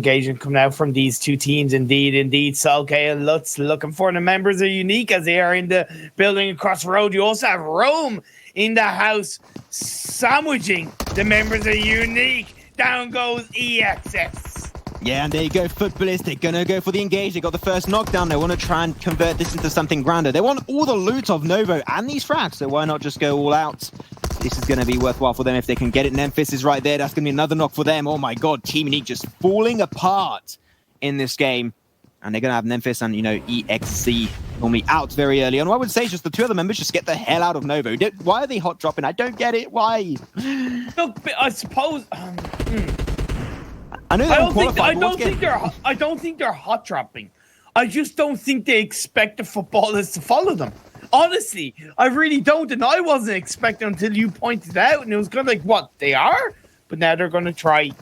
engagement coming out from these two teams. Indeed. So, okay, and looking for the members of Unique as they are in the building across the road. You also have Rome in the house sandwiching the members of Unique. Down goes EXS. Yeah, and there you go, Footballists. They're going to go for the engage. They got the first knockdown. They want to try and convert this into something grander. They want all the loot of Novo and these frags, so why not just go all out? This is going to be worthwhile for them if they can get it. Memphis is right there. That's going to be another knock for them. Oh my god, Team Unique just falling apart in this game. And they're going to have Memphis and, EXC normally out very early on. What I would say is just the two other members just get the hell out of Novo. Why are they hot dropping? I don't get it. Why? Look, I suppose... I know I don't think they're hot dropping. I just don't think they expect the footballers to follow them. Honestly, I really don't, and I wasn't expecting until you pointed out, and it was kind of like, what, they are? But now they're going to try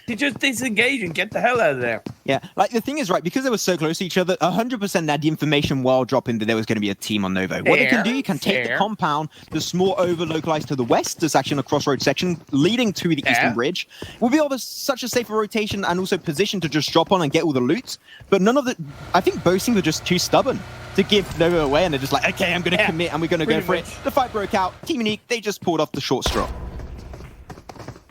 to just disengage and get the hell out of there. Yeah, like the thing is, right, because they were so close to each other, 100% had the information while dropping that there was going to be a team on Novo. What they can do, you can take the compound, the small over-localized to the west, there's actually a crossroad section leading to the eastern bridge. We'll be able to such a safer rotation and also position to just drop on and get all the loot. But none of the, I think both teams were just too stubborn to give Novo away, and they're just like, okay, I'm going to commit and we're going to go for it. The fight broke out. Team Unique, they just pulled off the short straw.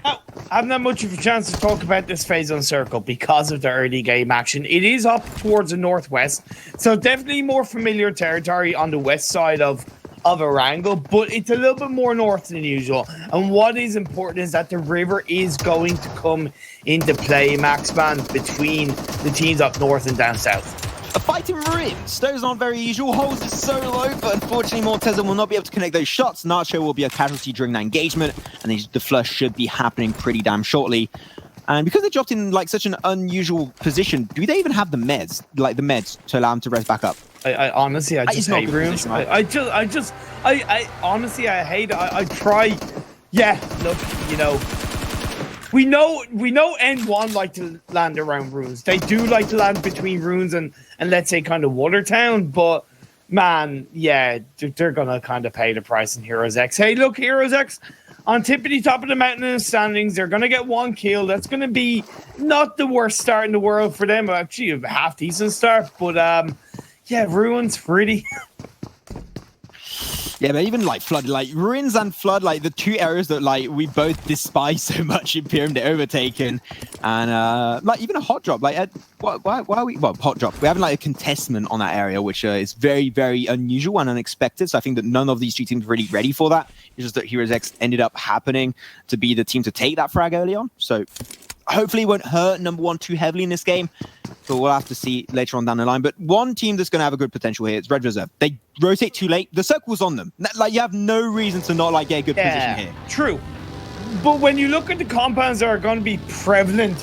Now, I haven't had much of a chance to talk about this phase on Circle because of the early game action. It is up towards the northwest, so definitely more familiar territory on the west side of Erangel, but it's a little bit more north than usual. And what is important is that the river is going to come into play, Maxman, between the teams up north and down south. A fight in ruins. Those aren't very usual. Holes is so low, but unfortunately Morteza will not be able to connect those shots. Nacho will be a casualty during that engagement, and the flush should be happening pretty damn shortly. And because they dropped in like such an unusual position, do they even have the meds, to allow them to res back up? I honestly, I just hate ruins. Right? I honestly, I hate it. I try. Yeah, look, we know N1 like to land around ruins. They do like to land between ruins and let's say kind of Watertown, but man, yeah, they're gonna kind of pay the price in Heroes X. Hey, look, Heroes X on tippity top of the mountain in the standings. They're gonna get one kill. That's gonna be not the worst start in the world for them. Actually, a half decent start, but yeah, ruins really. Yeah, but even like Flood, like Ruins and Flood, like the two areas that like we both despise so much in Pyramid overtaken, and like even a hot drop, like why are we hot drop? We have like a contestment on that area, which is very, very unusual and unexpected. So I think that none of these two teams are really ready for that. It's just that Heroes X ended up happening to be the team to take that frag early on. So hopefully it won't hurt number one too heavily in this game. So we'll have to see later on down the line. But one team that's going to have a good potential here is Red Reserve. They rotate too late. The circle's on them. Like, you have no reason to not like get a good position here. True. But when you look at the compounds that are going to be prevalent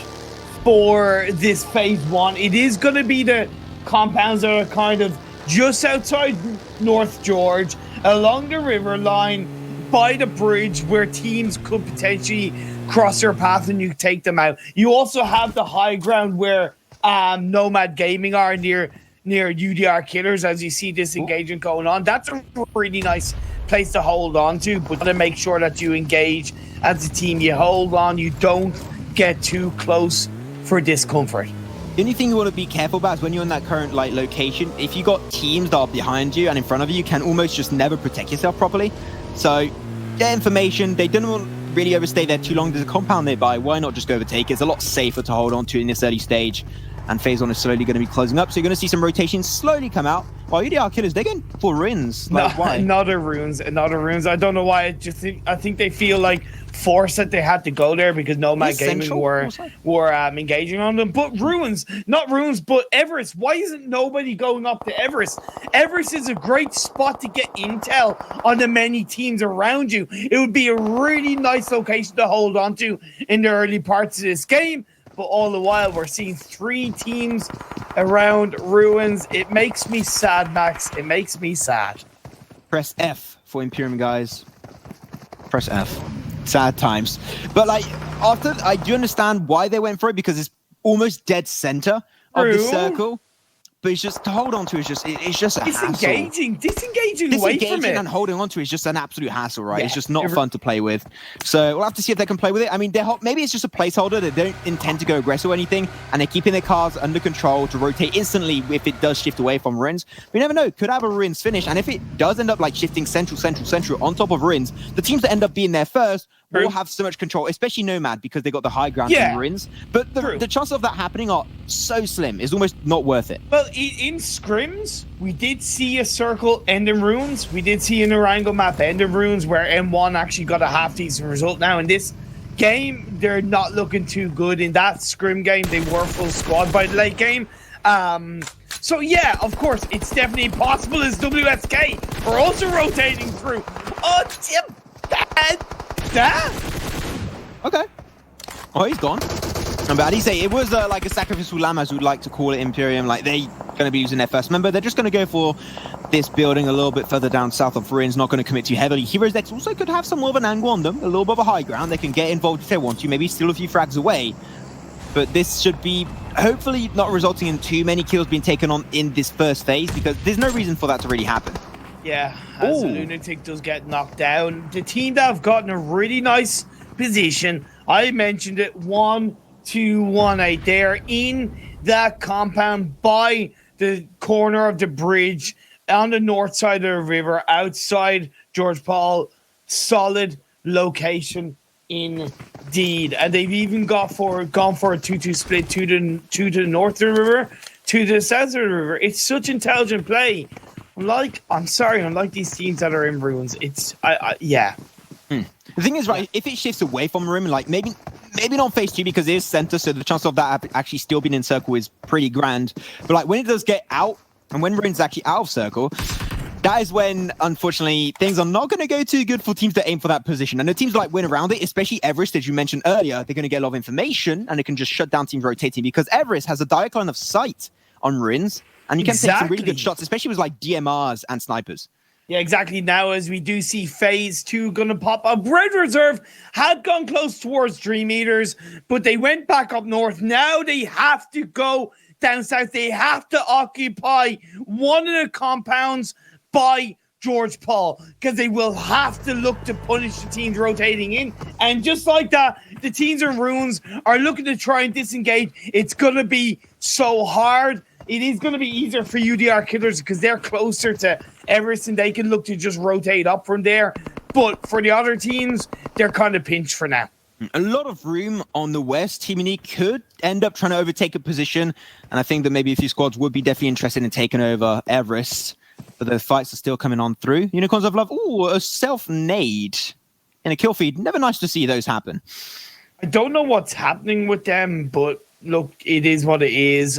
for this phase one, it is going to be the compounds that are kind of just outside North George, along the river line, by the bridge, where teams could potentially cross their path and you take them out. You also have the high ground where Nomad Gaming are near UDR Killers, as you see this engagement going on. That's a really nice place to hold on to, but to make sure that you engage as a team. You hold on, you don't get too close for discomfort. The only thing you want to be careful about is when you're in that current like location, if you got teams that are behind you and in front of you, you can almost just never protect yourself properly. So get information. They don't want to really overstay there too long. There's a compound nearby. Why not just go overtake? It's a lot safer to hold on to in this early stage. And phase one is slowly going to be closing up. So you're going to see some rotations slowly come out. While UDR Killers, they're going for ruins. Like, why? Another ruins. I don't know why. I think they feel like forced that they had to go there because Nomad Gaming were engaging on them. But ruins, not ruins, but Everest. Why isn't nobody going up to Everest? Everest is a great spot to get intel on the many teams around you. It would be a really nice location to hold on to in the early parts of this game. But all the while, we're seeing 3 teams around ruins. It makes me sad, Max. It makes me sad. Press F for Imperium, guys. Press F. Sad times. But like, after, I do understand why they went for it, because it's almost dead center of the circle. but it's just to hold on to it's just a hassle. Disengaging away from it. And holding on to it is just an absolute hassle, right? Yeah. It's just not fun to play with. So we'll have to see if they can play with it. I mean, maybe it's just a placeholder. They don't intend to go aggressive or anything, and they're keeping their cars under control to rotate instantly if it does shift away from Ruins. We never know. Could have a Ruins finish, and if it does end up like shifting central on top of Ruins, the teams that end up being there first will have so much control, especially Nomad, because they got the high ground in Ruins. But the chances of that happening are so slim. It's almost not worth it. Well, in scrims, we did see a circle end in Ruins. We did see an Orango map end in Ruins where M1 actually got a half-decent result. Now, in this game, they're not looking too good. In that scrim game, they were full squad by the late game. So, yeah, of course, it's definitely possible as WSK are also rotating through. Oh, Okay. Oh, he's gone. But I did say it was like a sacrificial lamb, as we'd like to call it, Imperium. Like, they're going to be using their first member. They're just going to go for this building a little bit further down south of Ruins, not going to commit too heavily. Heroes Dex also could have some more of an angle on them, a little bit of a high ground. They can get involved if they want to, maybe steal a few frags away. But this should be hopefully not resulting in too many kills being taken on in this first phase, because there's no reason for that to really happen. Yeah, as the Lunatic does get knocked down. The team that have gotten a really nice position, I mentioned it, 1-2-1-8. They're in that compound by the corner of the bridge on the north side of the river, outside George Paul. Solid location indeed. And they've even gone for a 2-2 split to the north of the river, to the south of the river. It's such intelligent play. Unlike these teams that are in Ruins, it's yeah. The thing is, right, if it shifts away from Rim, like maybe not phase 2 because it is center, so the chance of that actually still being in circle is pretty grand. But like when it does get out, and when Ruin's actually out of circle, that is when, unfortunately, things are not going to go too good for teams that aim for that position. And the teams like win around it, especially Everest, as you mentioned earlier, they're going to get a lot of information, and it can just shut down teams rotating, because Everest has a direct line of sight on Ruins. And you can take some really good shots, especially with like DMRs and snipers. Yeah, exactly. Now, as we do see phase 2 going to pop up, Red Reserve had gone close towards Dream Eaters, but they went back up north. Now they have to go down south. They have to occupy one of the compounds by George Paul, because they will have to look to punish the teams rotating in. And just like that, the teams in Ruins are looking to try and disengage. It's going to be so hard. It is going to be easier for UDR killers because they're closer to Everest and they can look to just rotate up from there. But for the other teams, they're kind of pinched for now. A lot of room on the west. Team Unique could end up trying to overtake a position. And I think that maybe a few squads would be definitely interested in taking over Everest. But the fights are still coming on through. Unicorns of Love, a self-nade in a kill feed. Never nice to see those happen. I don't know what's happening with them, but look, it is what it is.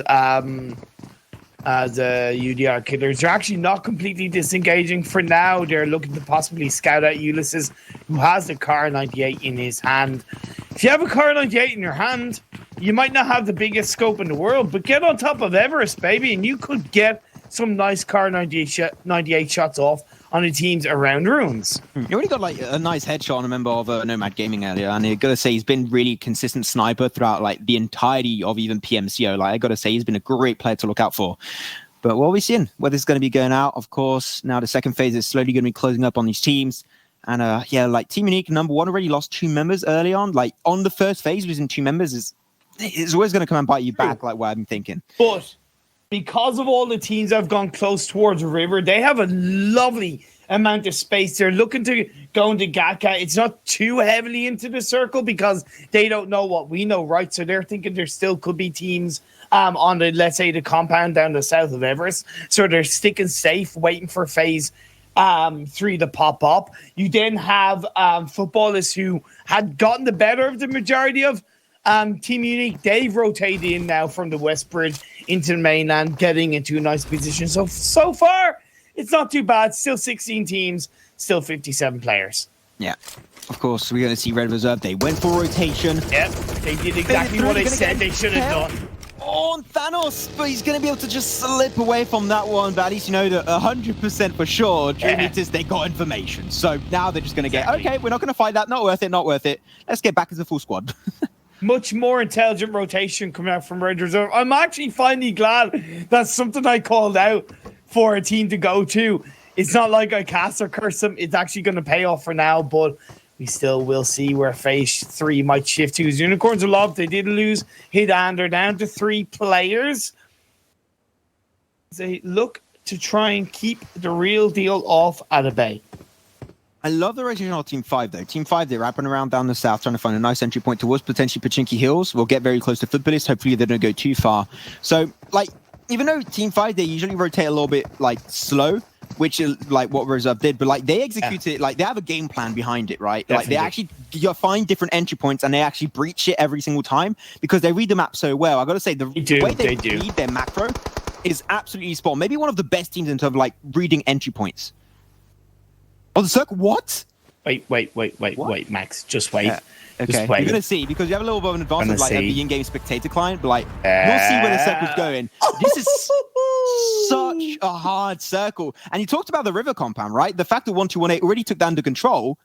The UDR killers, they're actually not completely disengaging for now. They're looking to possibly scout out Ulysses, who has the Car 98 in his hand. If you have a Car 98 in your hand, you might not have the biggest scope in the world, but get on top of Everest, baby, and you could get some nice Car 98 shots off on the teams around Ruins. You already got like a nice headshot on a member of Nomad Gaming earlier, and I gotta say he's been really consistent sniper throughout like the entirety of even PMCO. Like I gotta say he's been a great player to look out for. But what are we seeing? Whether it's going to be going out, of course. Now the second phase is slowly going to be closing up on these teams. And yeah, like Team Unique number 1 already lost 2 members early on. Like on the first phase, losing 2 members is always going to come and bite you back, like what I'm thinking. But because of all the teams that have gone close towards the river, they have a lovely amount of space. They're looking to go into Gatka. It's not too heavily into the circle because they don't know what we know, right? So they're thinking there still could be teams on the, let's say, the compound down the south of Everest. So they're sticking safe, waiting for phase 3 to pop up. You then have footballers who had gotten the better of the majority of Team Unique. They've rotated in now from the West Bridge into the mainland, getting into a nice position. So far, it's not too bad. Still 16 teams, still 57 players. Yeah, of course, we're going to see Red Reserve. They went for rotation. Yep, they did exactly what they said they should have done. On Thanos, but he's going to be able to just slip away from that one. But at least you know that 100% for sure, Dream Eaters, they got information. So now they're just going to get, okay, we're not going to fight that. Not worth it, not worth it. Let's get back as a full squad. much more intelligent rotation coming out from Red Reserve. I'm actually finally glad that's something I called out for a team to go to. It's not like I cast or curse them. It's actually going to pay off for now, but we still will see where phase 3 might shift to. As Unicorns are lobbed, they did lose Hit and they're down to 3 players. They look to try and keep the real deal off at a bay. I love the rotation of Team 5, though. Team 5, they're wrapping around down the south, trying to find a nice entry point towards potentially Pachinki Hills. We'll get very close to Footballist. Hopefully, they don't go too far. So, like, even though Team 5, they usually rotate a little bit, like, slow, which is, like, what Reserve did, but, like, they execute it, like, they have a game plan behind it, right? Definitely. Like, they actually find different entry points, and they actually breach it every single time because they read the map so well. I got to say, the way they read their macro is absolutely spot on. Maybe one of the best teams in terms of, like, reading entry points. Oh, the circle, what? Wait, Max. Just wait. Yeah. Okay, Just wait. you're going to see, because you have a little bit of an advantage of like the in-game spectator client, but like, you'll see where the circle's going. This is such a hard circle. And you talked about the river compound, right? The fact that 1218 already took that under control.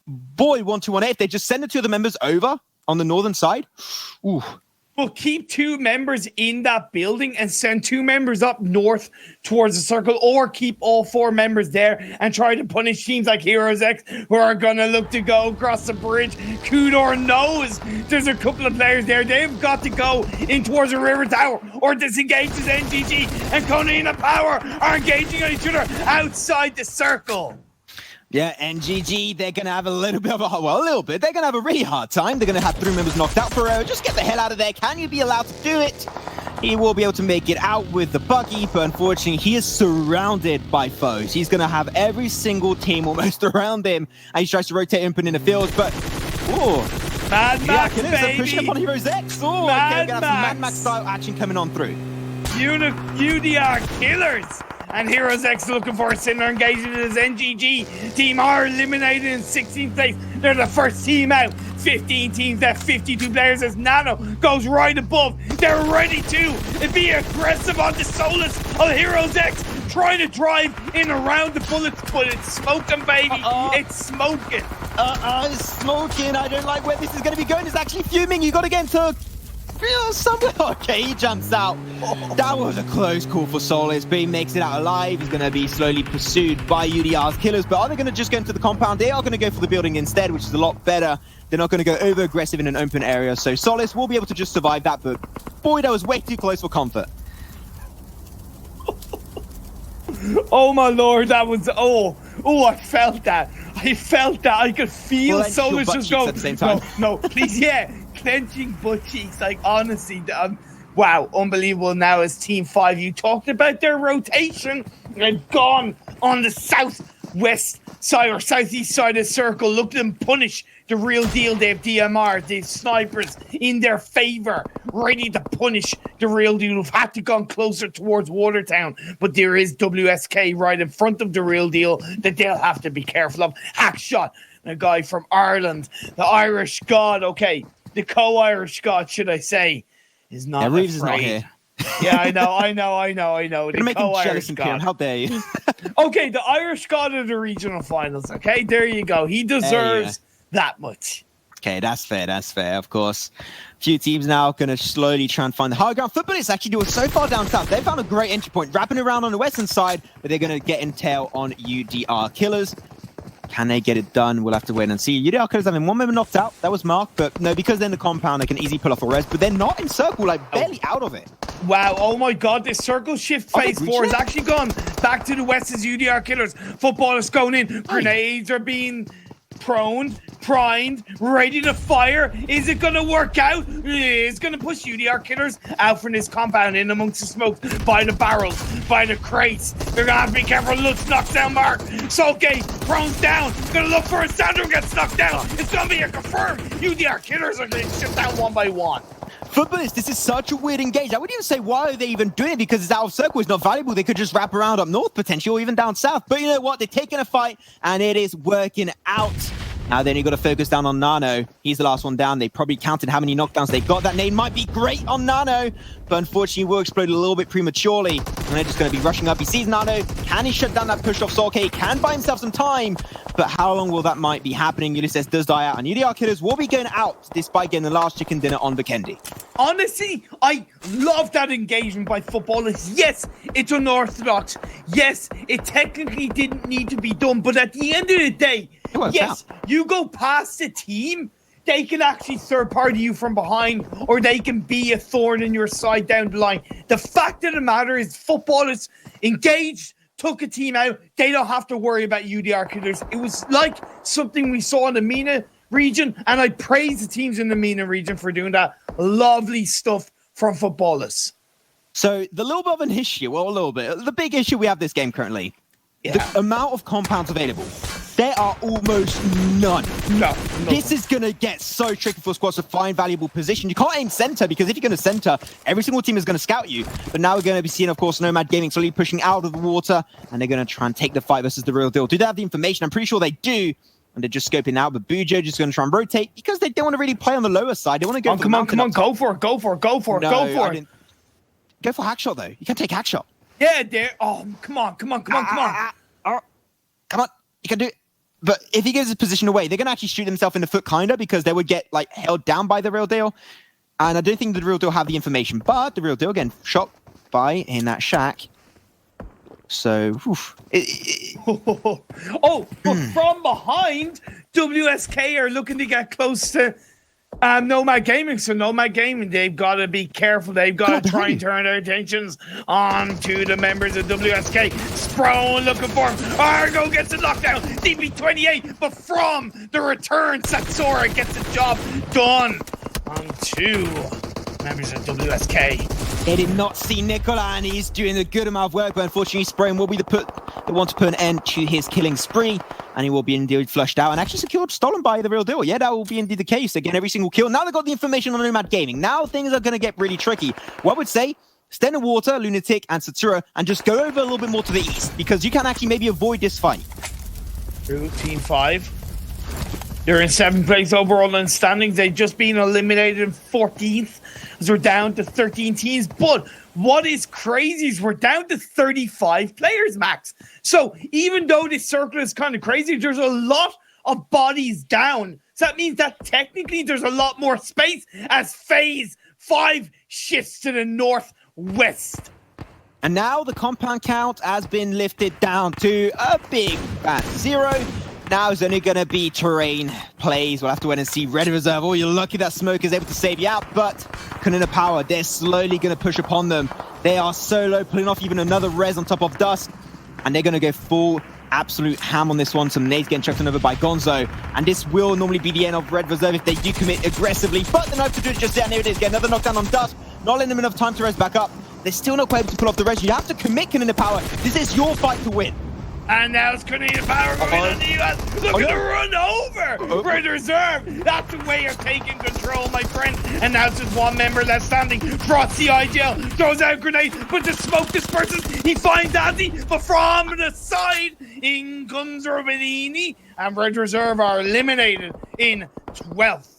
Boy, 1218, if they just send the 2 of the members over on the northern side, ooh. We'll keep 2 members in that building and send 2 members up north towards the circle, or keep all 4 members there and try to punish teams like Heroes X who are going to look to go across the bridge. Kudor knows there's a couple of players there. They've got to go in towards the river tower or disengage as NGG and Conan and Power are engaging on each other outside the circle. Yeah, NGG, they're going to have a little bit of a, well, a little bit. They're going to have a really hard time. They're going to have 3 members knocked out. Ferrero, just get the hell out of there. Can you be allowed to do it? He will be able to make it out with the buggy, but unfortunately, he is surrounded by foes. He's going to have every single team almost around him, and he tries to rotate and put in the fields, but, ooh. Mad Max, baby. Pushing up on Heroes X. Oh, okay, we're going to have some Mad Max style action coming on through. UDR killers. And Heroes X looking for a similar engagement as NGG. Team are eliminated in 16th place. They're the first team out. 15 teams left, 52 players as Nano goes right above. They're ready to be aggressive on the Solus of Heroes X. Trying to drive in around the bullets, but it's smoking, baby. It's smoking. It's smoking. I don't like where this is going to be going. It's actually fuming. You got to get into somewhere. Okay, he jumps out. That was a close call for Solus, but he makes it out alive. He's going to be slowly pursued by UDR's killers, but are they going to just go into the compound? They are going to go for the building instead, which is a lot better. They're not going to go over aggressive in an open area, so Solus will be able to just survive that, but boy, that was way too close for comfort. Oh my lord, that was, I felt that. I could feel Solus just go, at the same time. No, please, yeah. Clenching butt cheeks, like honestly, wow, unbelievable. Now as Team 5, you talked about their rotation. They've gone on the southwest side or southeast side of the circle. Look at them punish the real deal. They have DMR, they have snipers in their favor, ready to punish the real deal. Who've had to gone closer towards Watertown, but there is WSK right in front of the real deal that they'll have to be careful of. Hackshot, a guy from Ireland, the Irish god, okay. The co-Irish god, should I say, is not afraid. Reeves is not here. Yeah, I know. The make him jealous co-Irish and god. How dare you? Okay, the Irish god of the regional finals. Okay, there you go. He deserves that much. Okay, that's fair, of course. A few teams now going to slowly try and find the high ground. Footballists actually doing so far down south. They found a great entry point, wrapping around on the western side, but they're going to get intel on UDR killers. Can they get it done? We'll have to wait and see. UDR Killers having 1 member knocked out. That was Mark, but no, because they're in the compound, they can easily pull off a res, but they're not in circle, like barely out of it. Wow, oh my god, this circle shift phase 4 has actually gone back to the west as UDR Killers. Football is going in. Grenades are being primed, ready to fire. Is it going to work out? It's going to push UDR Killers out from this compound in amongst the smoke by the barrels, by the crates. They're going to have to be careful. Lutz knocks down Mark. Sulke, prone's down. Going to look for a Sandro, gets knocked down. It's going to be a confirmed. UDR Killers are getting shut down one by one. Footballists, this is such a weird engage. I wouldn't even say why are they even doing it, because it's out of circle. It's not valuable. They could just wrap around up north potentially, or even down south. But you know what? They're taking a fight, and it is working out. Now then, you got to focus down on Nano. He's the last one down. They probably counted how many knockdowns they got. That nade might be great on Nano, but unfortunately will explode a little bit prematurely. And they're just going to be rushing up. He sees Nano. Can he shut down that push off Solke? He can buy himself some time, but how long will that might be happening? Ulysses does die out, and UDR Killers will be going out despite getting the last chicken dinner on VIKENDE. Honestly, I love that engagement by footballers. Yes, it's unorthodox. Yes, it technically didn't need to be done, but at the end of the day, yes, you go past the team, they can actually third-party you from behind, or they can be a thorn in your side down the line. The fact of the matter is footballers engaged, took a team out. They don't have to worry about UDR Killers. It was like something we saw in the MENA region, and I praise the teams in the MENA region for doing that. Lovely stuff from footballers. So the little bit of an issue, well, a little bit. The big issue we have this game currently, the amount of compounds available. There are almost none. No. This is going to get so tricky for squads to find valuable position. You can't aim center, because if you're going to center, every single team is going to scout you. But now we're going to be seeing, of course, Nomad Gaming slowly pushing out of the water, and they're going to try and take the fight versus the real deal. Do they have the information? I'm pretty sure they do. And they're just scoping out, but Bujo just going to try and rotate because they don't want to really play on the lower side. They want to go. Come on, go for it. Go for it. Go for it. Go for hackshot though. You can take hackshot. Yeah, there. Oh, come on. Come on. You can do it. But if he gives his position away, they're going to actually shoot themselves in the foot, kinda, because they would get like held down by the real deal. And I don't think the real deal have the information. But the real deal again shot by in that shack. So, but from behind, WSK are looking to get close to Nomad Gaming. So Nomad Gaming, they've got to be careful. They've got to try and turn their attentions on to the members of WSK. Sprone looking for him. Argo gets the lockdown. DB28, but from the return, Satsora gets the job done on two members of WSK. They did not see Nicola, and he's doing a good amount of work, but unfortunately Sprone will be the one to put an end to his killing spree, and he will be indeed flushed out and actually secured, stolen by the real deal. Yeah, that will be indeed the case. Again, every single kill. Now they've got the information on Nomad Gaming. Now things are going to get really tricky. What I would say, stay in the water, Lunatic and Satsura, and just go over a little bit more to the east, because you can actually maybe avoid this fight. Team 5. They're in 7th place overall in standings. They've just been eliminated in 14th. As we're down to 13 teams. But what is crazy is we're down to 35 players, Max. So even though this circle is kind of crazy, there's a lot of bodies down. So that means that technically there's a lot more space as phase 5 shifts to the northwest. And now the compound count has been lifted down to a big fat 0. Now it's only going to be terrain plays. We'll have to wait and see. Red Reserve, oh, you're lucky that smoke is able to save you out, but Kanina Power, they're slowly going to push upon them. They are solo, pulling off even another res on top of Dust, and they're going to go full absolute ham on this one. Some nades getting chucked over by Gonzo, and this will normally be the end of Red Reserve if they do commit aggressively, but they're not able to do it just yet. And there it is, get another knockdown on Dust, not letting them enough time to res back up. They're still not quite able to pull off the res. You have to commit Kanina Power. This is your fight to win. And now it's Canadian Power coming on the US. Looking to run over Red Reserve. That's a way of taking control, my friend. And now it's just one member left standing. Frost the IGL, throws out a grenade, but the smoke disperses. He finds Azzy, but from the side, in comes Robinini. And Red Reserve are eliminated in 12th.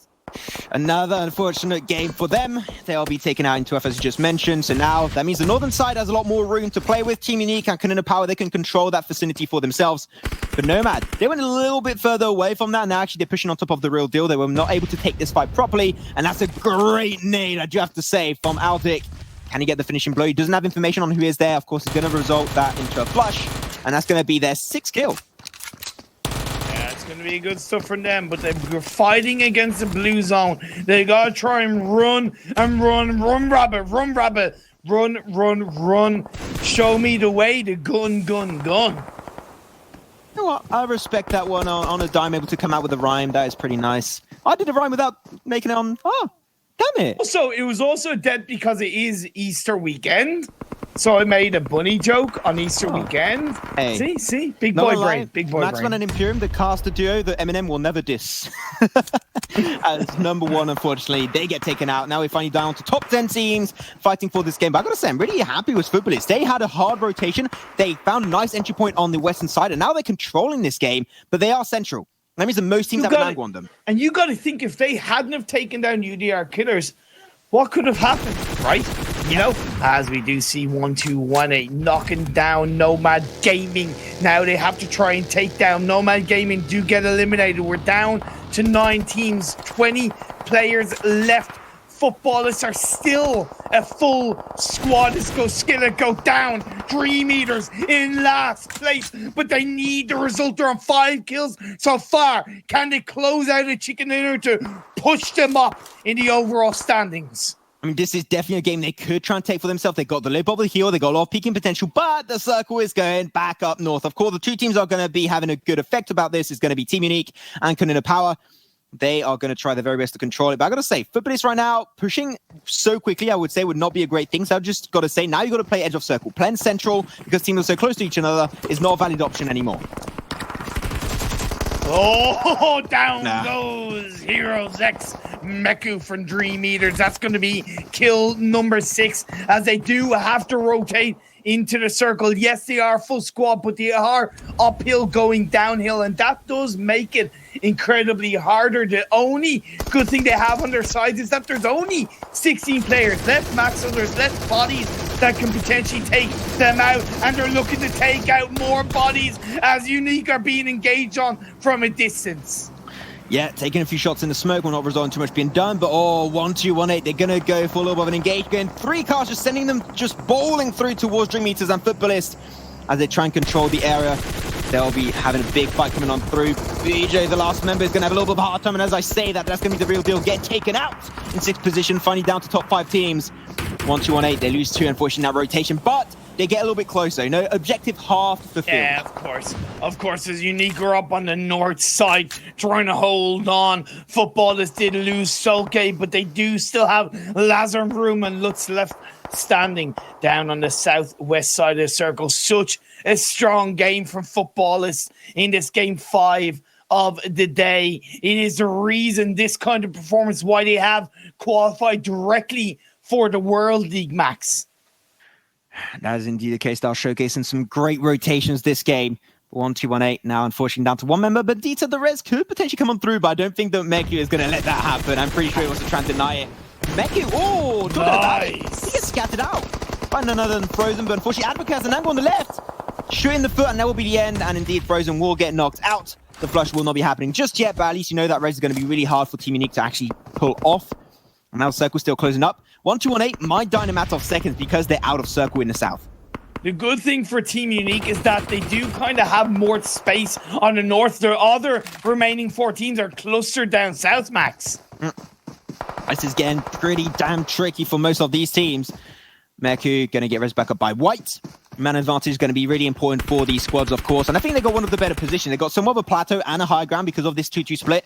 Another unfortunate game for them. They'll be taken out in 12th, as you just mentioned. So now that means the northern side has a lot more room to play with. Team Unique and Kanina Power, they can control that vicinity for themselves. But Nomad, they went a little bit further away from that. Now actually they're pushing on top of the real deal. They were not able to take this fight properly. And that's a great nade, I do have to say, from Aldic. Can he get the finishing blow? He doesn't have information on who is there. Of course, it's going to result that into a flush. And that's going to be their 6th kill. Going to be good stuff for them, but they're fighting against the blue zone. They gotta try and run, rabbit, run. Show me the way, the gun. You know what? I respect that one on a dime, able to come out with a rhyme. That is pretty nice. I did a rhyme without making it on. Oh, damn it. Also, it was also dead because it is Easter weekend. So I made a bunny joke on Easter weekend. Hey. See? Big boy brain. Maxman and Imperium, the caster duo that Eminem will never diss. As number 1, unfortunately, they get taken out. Now we're finally down to top 10 teams fighting for this game. But I gotta say, I'm really happy with Footballers. They had a hard rotation. They found a nice entry point on the western side, and now they're controlling this game, but they are central. That means that most teams have an angle on them. And you got to think, if they hadn't have taken down UDR Killers, what could have happened, right? You know, as we do see 1218 knocking down Nomad Gaming. Now they have to try and take down Nomad Gaming. Do get eliminated. We're down to 9 teams, 20 players left. Footballists are still a full squad. Skillet go down. Dream Eaters in last place, but they need the result. They're on 5 kills so far. Can they close out a chicken dinner to push them up in the overall standings? I mean, this is definitely a game they could try and take for themselves. They got the low bubble heal, they got a lot of peaking potential, but the circle is going back up north. Of course, the 2 teams are going to be having a good effect about this. It's going to be Team Unique and Canina Power. They are going to try their very best to control it. But I got to say, Footballists right now, pushing so quickly, I would say, would not be a great thing. So I've just got to say, now you got to play edge of circle. Playing central, because teams are so close to each other, is not a valid option anymore. Oh, down goes Heroes X Meku from Dream Eaters. That's going to be kill number 6, as they do have to rotate into the circle. Yes, they are full squad, but they are uphill going downhill, and that does make it incredibly harder. The only good thing they have on their side is that there's only 16 players left, Max, so there's less bodies that can potentially take them out, and they're looking to take out more bodies as Unique are being engaged on from a distance. Yeah, taking a few shots in the smoke will not result in too much being done, but 1218, they're going to go for a little bit of an engagement. 3 cars just sending them just bowling through towards Dream Eaters and Footballists as they try and control the area. They'll be having a big fight coming on through. BJ, the last member, is going to have a little bit of a hard time, and as I say that, that's going to be the real deal. Get taken out in 6th position, finally down to top 5 teams. 1218, they lose 2, unfortunately, in that rotation, but they get a little bit closer. You know, objective half fulfilled. Yeah, of course. Of course, as Unique are up on the north side, trying to hold on. Footballers did lose Solke, but they do still have Lazar Room and Lutz left standing down on the southwest side of the circle. Such a strong game from Footballers in this game 5 of the day. It is the reason this kind of performance, why they have qualified directly for the World League, Max. That is indeed the case. They're showcasing some great rotations this game. 1218 now, unfortunately, down to 1 member. But Dita, the res could potentially come on through, but I don't think that Meku is going to let that happen. I'm pretty sure he wants to try and deny it. Meku, look at that. He gets scattered out by none other than Frozen, but unfortunately, Advocate has an angle on the left. Shoot in the foot, and that will be the end. And indeed, Frozen will get knocked out. The flush will not be happening just yet, but at least you know that res is going to be really hard for Team Unique to actually pull off. And now Circle still closing up. 1218 might die in a matter of seconds because they're out of Circle in the south. The good thing for Team Unique is that they do kind of have more space on the north. Their other remaining 4 teams are clustered down south, Max. This is getting pretty damn tricky for most of these teams. Meku going to get res back up by White. Man advantage is going to be really important for these squads, of course. And I think they got one of the better positions. They got somewhat of a plateau and a high ground because of this 2-2 split.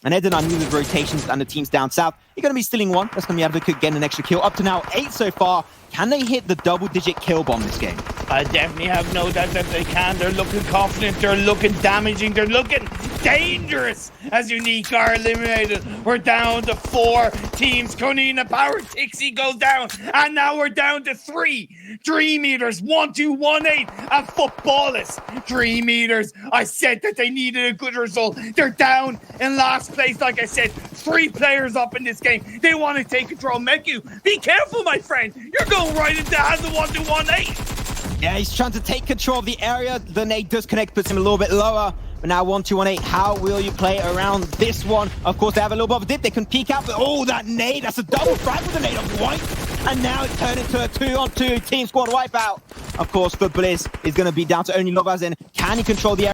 And Eden, I knew the rotations and the teams down south. You're going to be stealing 1. That's going to be Advocate getting an extra kill. Up to now, 8 so far. Can they hit the double-digit kill bomb this game? I definitely have no doubt that they can. They're looking confident. They're looking damaging. They're looking dangerous as Unique are eliminated. We're down to 4 teams. Konina Power Tixie goes down. And now we're down to 3. Dream Eaters, 1218, and Footballers. Dream Eaters, I said that they needed a good result. They're down in last place, like I said. 3 players up in this game. They want to take control. Meku, be careful, my friend. You're going right into the hands of 1218. Yeah, he's trying to take control of the area. The nade does connect, puts him a little bit lower. But now 1218, how will you play around this one? Of course, they have a little bit of a dip. They can peek out, but that nade, that's a double frag with the nade of White. And now it's turned into a 2-on-2 team squad wipeout. Of course, Footballist is going to be down to only Lobaz, and can he control the area?